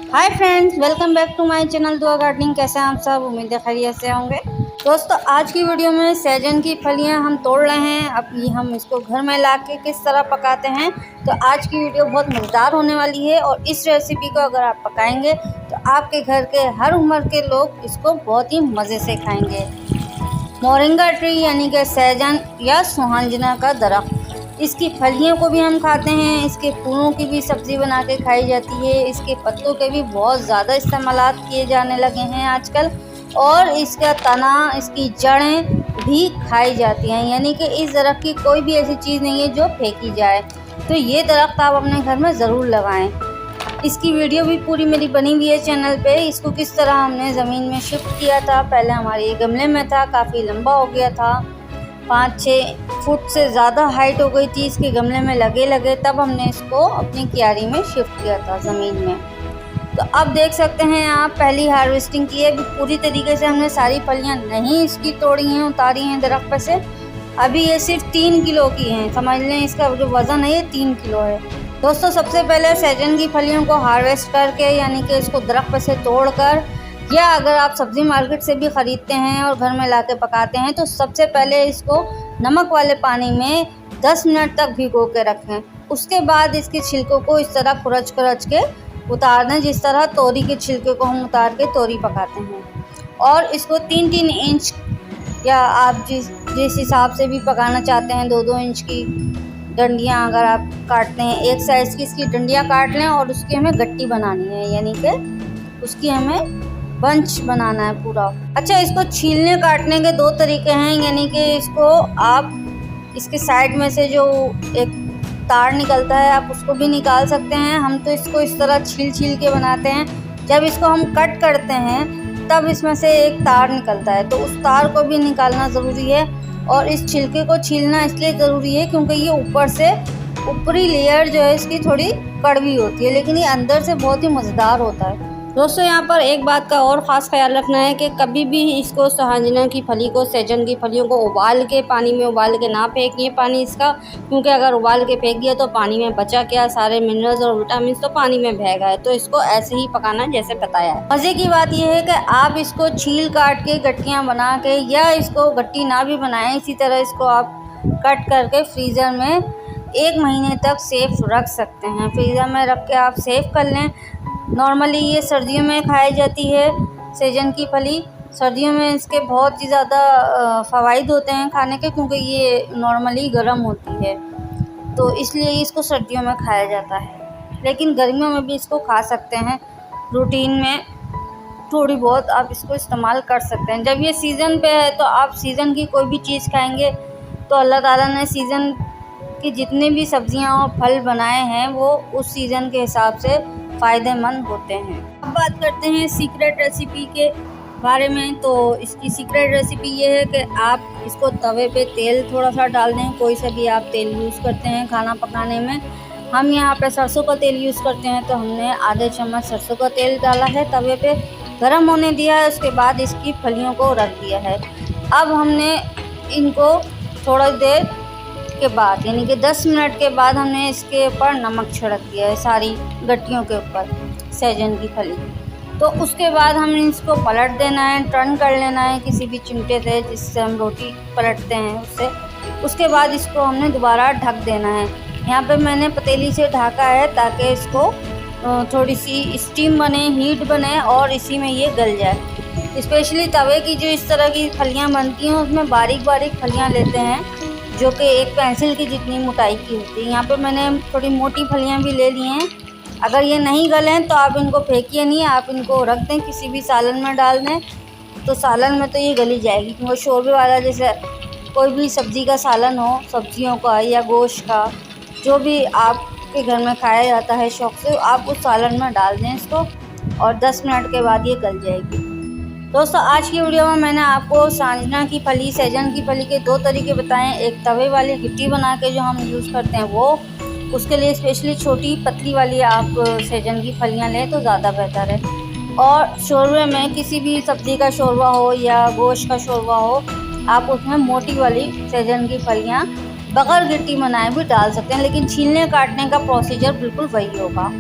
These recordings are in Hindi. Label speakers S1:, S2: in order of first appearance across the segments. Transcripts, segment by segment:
S1: Hi friends, welcome back to my channel Dua gardening. कैसे हैं आप सब? उम्मीद है खैरियत से होंगे। दोस्तों, आज की वीडियो में सहजन की फलियां हम तोड़ रहे हैं। अब ये हम इसको घर में लाके किस तरह पकाते हैं, तो आज की वीडियो बहुत मज़ेदार होने वाली है। और इस रेसिपी को अगर आप पकाएंगे तो आपके घर के हर उम्र के लोग इसको बहुत ही मज़े से खाएंगे। मोरिंगा ट्री यानी कि सहजन या सुहांजना का दरख्त, इसकी फलियों को भी हम खाते हैं, इसके फूलों की भी सब्ज़ी बना के खाई जाती है, इसके पत्तों के भी बहुत ज़्यादा इस्तेमाल किए जाने लगे हैं आजकल। और इसका तना, इसकी जड़ें भी खाई जाती हैं, यानी कि इस दरख्त की कोई भी ऐसी चीज़ नहीं है जो फेंकी जाए। तो ये दरख्त आप अपने घर में ज़रूर लगाएं। इसकी वीडियो भी पूरी मेरी बनी हुई है चैनल पे। इसको किस तरह हमने ज़मीन में शिफ्ट किया था, पहले हमारे गमले में था, काफ़ी लंबा हो गया था, 5-6 फुट से ज़्यादा हाइट हो गई थी इसके गमले में लगे, तब हमने इसको अपनी क्यारी में शिफ्ट किया था ज़मीन में। तो अब देख सकते हैं आप, पहली हार्वेस्टिंग की है। पूरी तरीके से हमने सारी फलियां नहीं इसकी तोड़ी हैं, उतारी हैं दरख्त पर से। अभी ये सिर्फ 3 किलो की हैं, समझ लें इसका जो वज़न है ये 3 किलो है। दोस्तों, सबसे पहले सहजन की फलियों को हार्वेस्ट करके, यानी कि इसको दरख्त पर से तोड़कर, या अगर आप सब्ज़ी मार्केट से भी ख़रीदते हैं और घर में लाके पकाते हैं, तो सबसे पहले इसको नमक वाले पानी में 10 मिनट तक भिगो के रखें। उसके बाद इसके छिलकों को इस तरह खुरच के उतार दें, जिस तरह तोरी के छिलके को हम उतार के तोरी पकाते हैं। और इसको 3-3 इंच, या आप जिस हिसाब से भी पकाना चाहते हैं, 2-2 इंच की डंडियाँ अगर आप काटते हैं, एक साइज़ की इसकी डंडियाँ काट लें। और उसकी हमें गट्टी बनानी है, यानी कि उसकी हमें बंच बनाना है पूरा। अच्छा, इसको छीलने काटने के 2 तरीके हैं, यानी कि इसको आप इसके साइड में से जो एक तार निकलता है आप उसको भी निकाल सकते हैं। हम तो इसको इस तरह छील के बनाते हैं। जब इसको हम कट करते हैं तब इसमें से एक तार निकलता है, तो उस तार को भी निकालना ज़रूरी है। और इस छिलके को छीलना इसलिए ज़रूरी है क्योंकि ये ऊपर से ऊपरी लेयर जो है इसकी थोड़ी कड़वी होती है, लेकिन ये अंदर से बहुत ही मज़ेदार होता है। दोस्तों, यहाँ पर एक बात का और ख़ास ख्याल रखना है कि कभी भी इसको सुहांजना की फली को, सहजन की फलियों को उबाल के, पानी में उबाल के ना फेंकिए पानी इसका, क्योंकि अगर उबाल के फेंक दिया तो पानी में बचा क्या, सारे मिनरल्स और विटामिन तो पानी में बह गए। तो इसको ऐसे ही पकाना जैसे बताया है। मज़े की बात यह है कि आप इसको छील काट के गट्टियाँ बना के, या इसको गट्टी ना भी बनाएं, इसी तरह इसको आप कट करके फ्रीज़र में 1 महीने तक सेफ रख सकते हैं। फ्रीज़र में रख के आप सेफ कर लें। नॉर्मली ये सर्दियों में खाई जाती है सहजन की फली। सर्दियों में इसके बहुत ही ज़्यादा फ़वाइद होते हैं खाने के, क्योंकि ये नॉर्मली गर्म होती है, तो इसलिए इसको सर्दियों में खाया जाता है। लेकिन गर्मियों में भी इसको खा सकते हैं, रूटीन में थोड़ी बहुत आप इसको इस्तेमाल कर सकते हैं। जब ये सीज़न पे है तो आप सीज़न की कोई भी चीज़ खाएंगे तो अल्लाह ताला ने सीज़न की जितने भी सब्जियां और फल बनाए हैं वो उस सीज़न के हिसाब से फ़ायदेमंद होते हैं। अब बात करते हैं सीक्रेट रेसिपी के बारे में। तो इसकी सीक्रेट रेसिपी ये है कि आप इसको तवे पे तेल थोड़ा सा डाल दें। कोई सा भी आप तेल यूज़ करते हैं खाना पकाने में। हम यहाँ पे सरसों का तेल यूज़ करते हैं, तो हमने आधे चम्मच सरसों का तेल डाला है, तवे पे गर्म होने दिया है। उसके बाद इसकी फलियों को रख दिया है। अब हमने इनको थोड़ा देर के बाद, यानी कि 10 मिनट के बाद, हमने इसके ऊपर नमक छिड़क दिया है सारी गट्टियों के ऊपर, सहजन की फली। तो उसके बाद हमें इसको पलट देना है, टर्न कर लेना है किसी भी चिमटे से जिससे हम रोटी पलटते हैं उससे। उसके बाद इसको हमने दोबारा ढक देना है। यहाँ पे मैंने पतीली से ढका है ताकि इसको थोड़ी सी स्टीम बने, हीट बने और इसी में ये गल जाए। स्पेशली तवे की जो इस तरह की फलियाँ बनती हैं उसमें बारीक बारीक फलियाँ लेते हैं, जो कि एक पेंसिल की जितनी मोटाई की होती है। यहाँ पे मैंने थोड़ी मोटी फलियाँ भी ले ली हैं। अगर ये नहीं गलें तो आप इनको फेंकिए नहीं, आप इनको रख दें, किसी भी सालन में डाल दें, तो सालन में तो ये गली जाएगी। क्योंकि शोरबे वाला, जैसे कोई भी सब्ज़ी का सालन हो, सब्जियों का या गोश्त का, जो भी आपके घर में खाया जाता है शौक़ से, आप उस सालन में डाल दें इसको, और 10 मिनट के बाद ये गल जाएगी। दोस्तों, आज की वीडियो में मैंने आपको सांजना की फली, सहजन की फली के 2 तरीके बताएं। एक तवे वाली गिट्टी बना के जो हम यूज़ करते हैं वो, उसके लिए स्पेशली छोटी पतली वाली आप सहजन की फलियां लें तो ज़्यादा बेहतर है। और शोरबे में, किसी भी सब्ज़ी का शोरबा हो या गोश्त का शोरबा हो, आप उसमें मोटी वाली सहजन की फलियां बगैर गिट्टी बनाए भी डाल सकते हैं, लेकिन छीलने काटने का प्रोसीजर बिल्कुल वही होगा।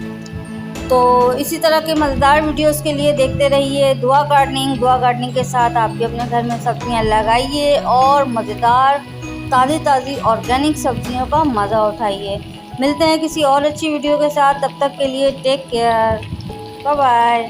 S1: तो इसी तरह के मज़ेदार वीडियोस के लिए देखते रहिए दुआ गार्डनिंग के साथ आप भी अपने घर में सब्जियां लगाइए और मज़ेदार ताज़ी ऑर्गेनिक सब्जियों का मज़ा उठाइए। मिलते हैं किसी और अच्छी वीडियो के साथ, तब तक के लिए टेक केयर, बाय बाय।